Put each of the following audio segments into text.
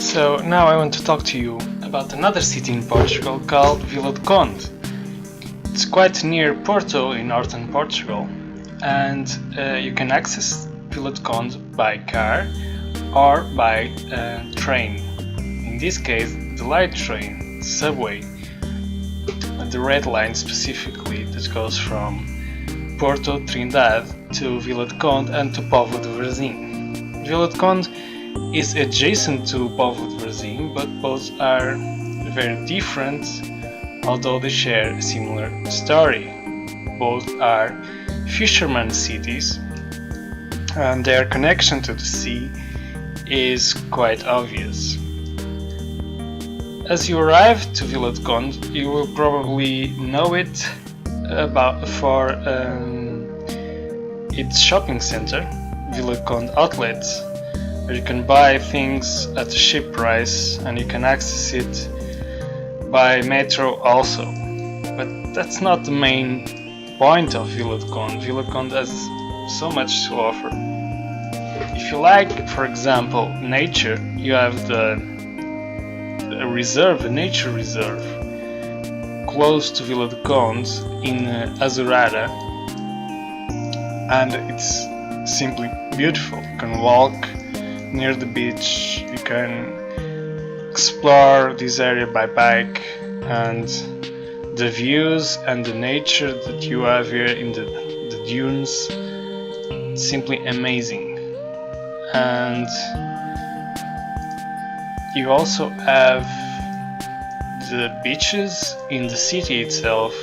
So now I want to talk to you about another city in Portugal called Vila de Conde. It's quite near Porto in northern Portugal, and you can access Vila de Conde by car or by train. In this case, the light train, subway, the red line specifically, that goes from Porto, Trindade to Vila de Conde and to Póvoa de Varzim. Vila de Conde is adjacent to Póvoa de Varzim, but both are very different, although they share a similar story. Both are fisherman cities, and their connection to the sea is quite obvious. As you arrive to Vila de Conde, you will probably know it for its shopping center, Vila de Conde Outlets, where you can buy things at a cheap price and you can access it by metro also. But that's not the main point of Vila de Conde. Vila de Conde has so much to offer. If you like, for example, nature, you have a nature reserve close to Vila de Conde in Azurara, and it's simply beautiful. You can walk near the beach, you can explore this area by bike, and the views and the nature that you have here in the dunes, simply amazing. And you also have the beaches in the city itself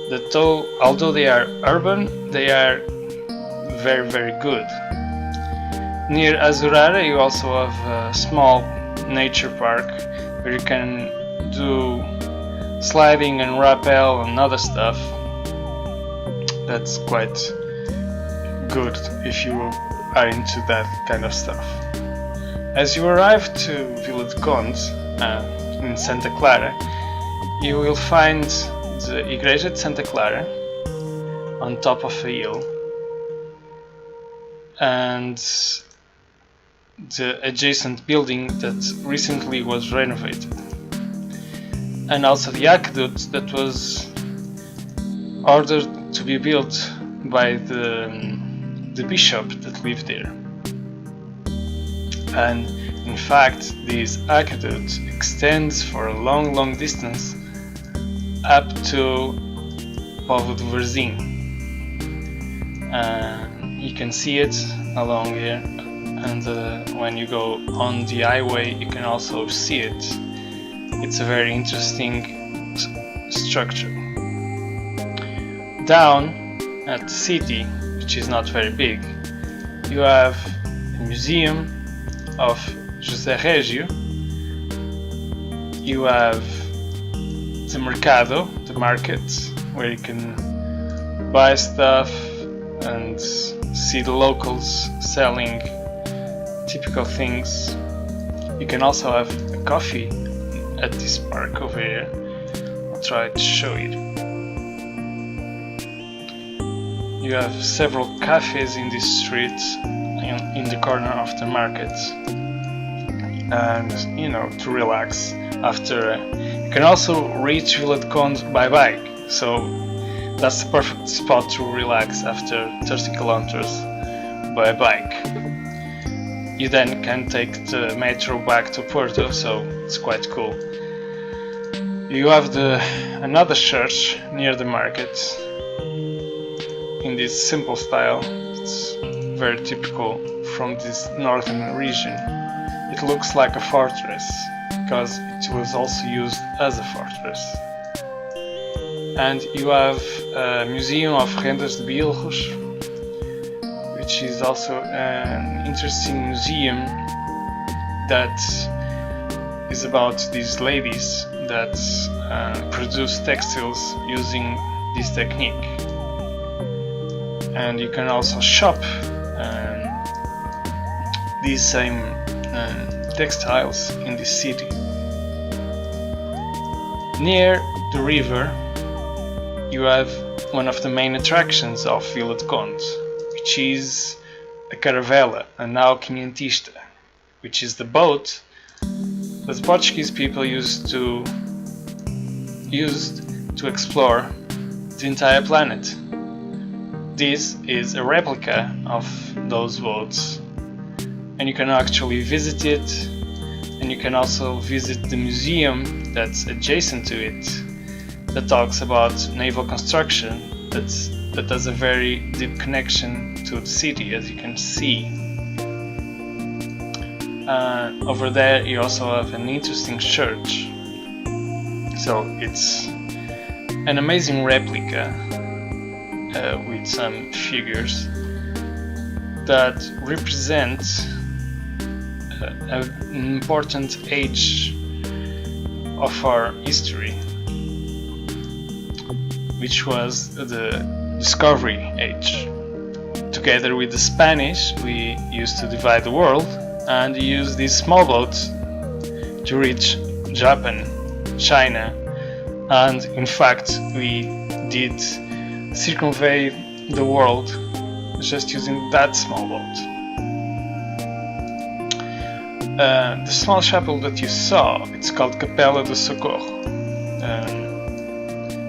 that, although they are urban, they are very, very good. Near Azurara you also have a small nature park where you can do sliding and rappel and other stuff. That's quite good if you are into that kind of stuff. As you arrive to Vila de Conde in Santa Clara, you will find the Igreja de Santa Clara on top of a hill, and the adjacent building that recently was renovated, and also the aqueduct that was ordered to be built by the bishop that lived there. And in fact, this aqueduct extends for a long distance up to Póvoa de Varzim. You can see it along here, and when you go on the highway you can also see it. It's a very interesting structure. Down at the city, which is not very big, you have a museum of José Régio. You have the mercado, the market, where you can buy stuff and see the locals selling typical things. You can also have a coffee at this park over here. I'll try to show you. You have several cafes in this street in the corner of the market, and to relax after. You can also reach Vila de Conde by bike, so that's the perfect spot to relax after 30 kilometers by bike. You then can take the metro back to Porto, so it's quite cool. You have another church near the market in this simple style. It's very typical from this northern region. It looks like a fortress because it was also used as a fortress. And you have a museum of rendas de bilros, which is also an interesting museum that is about these ladies that produce textiles using this technique. And you can also shop these same textiles in this city. Near the river you have one of the main attractions of Vila de Conde, which is a caravela, a nau quinhentista, which is the boat the Portuguese people used to explore the entire planet. This is a replica of those boats, and you can actually visit it, and you can also visit the museum that's adjacent to it that talks about naval construction that has a very deep connection to the city, as you can see. Over there you also have an interesting church, so it's an amazing replica with some figures that represent an important age of our history, which was the Discovery Age. Together with the Spanish, we used to divide the world and use these small boats to reach Japan, China, and in fact we did circumvent the world just using that small boat. The small chapel that you saw, it's called Capela do Socorro,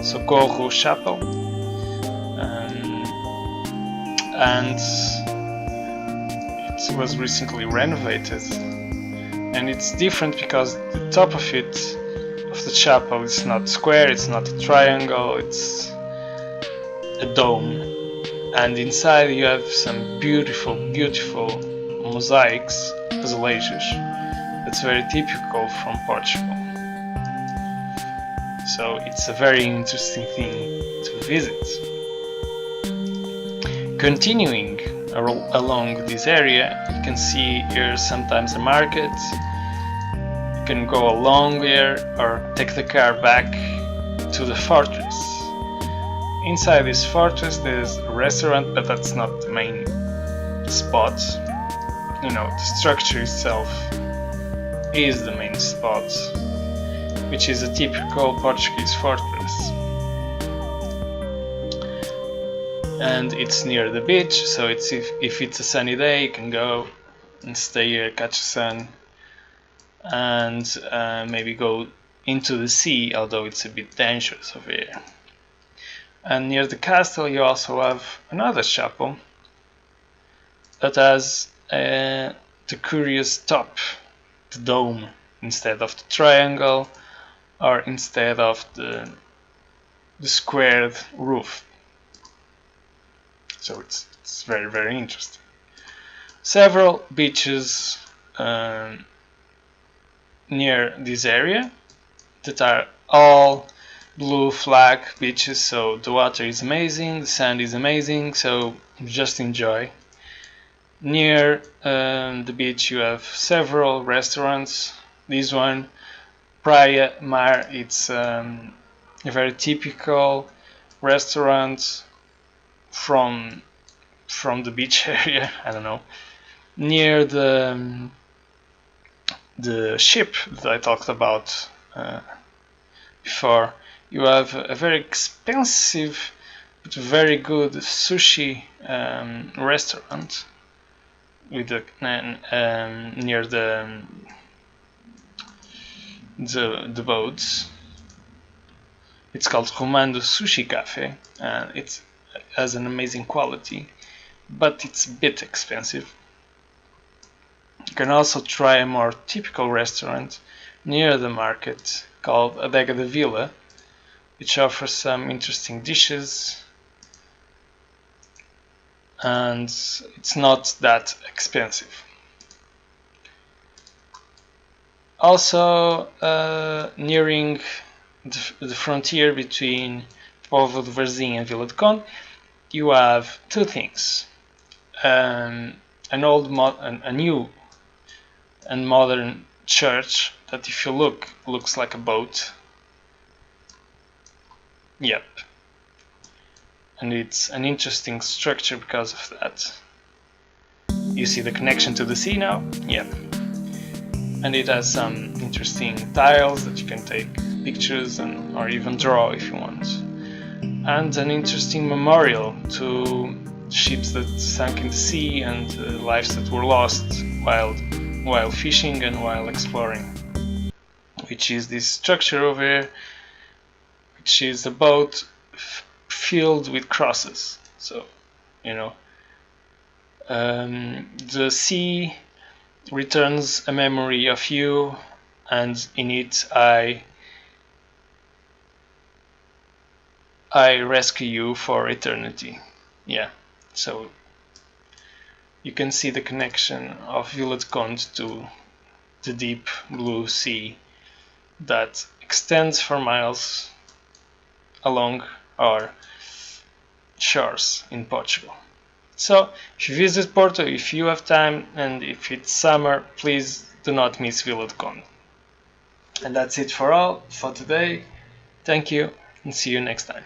Socorro Chapel, and it was recently renovated, and it's different because the top of the chapel is not square, it's not a triangle, it's a dome, and inside you have some beautiful mosaics, azulejos. That's very typical from Portugal, so it's a very interesting thing to visit. Continuing along this area, you can see here sometimes a market. You can go along here or take the car back to the fortress. Inside this fortress there's a restaurant, but that's not the main spot. You know, the structure itself is the main spot, which is a typical Portuguese fortress. And it's near the beach, so it's if it's a sunny day, you can go and stay here, catch the sun, and maybe go into the sea, although it's a bit dangerous over here. And near the castle you also have another chapel that has the curious top, the dome, instead of the triangle or instead of the squared roof. So it's very interesting. Several beaches near this area that are all blue flag beaches, so the water is amazing, the sand is amazing, so just enjoy. Near the beach you have several restaurants. This one, Praia Mar, it's a very typical restaurant from the beach area, I don't know, near the ship that I talked about before. You have a very expensive but very good sushi restaurant with near the boats. It's called Romando Sushi Cafe, and it has an amazing quality, but it's a bit expensive. You can also try a more typical restaurant near the market called Adega de Vila, which offers some interesting dishes, and it's not that expensive. Also, nearing the frontier between Povo de Varzim and Vila de Conde, you have two things: a new and modern church that, if you look, looks like a boat. Yep. And it's an interesting structure because of that. You see the connection to the sea now? Yep. And it has some interesting tiles that you can take pictures or even draw if you want. And an interesting memorial to ships that sank in the sea and lives that were lost while fishing and while exploring. which is this structure over here, which is a boat filled with crosses. So, you know, the sea returns a memory of you, and in it I rescue you for eternity. Yeah, so you can see the connection of Vila Conde to the deep blue sea that extends for miles along our shores in Portugal. So if you visit Porto, if you have time and if it's summer, please do not miss Vila Conde. And that's it for today. Thank you and see you next time.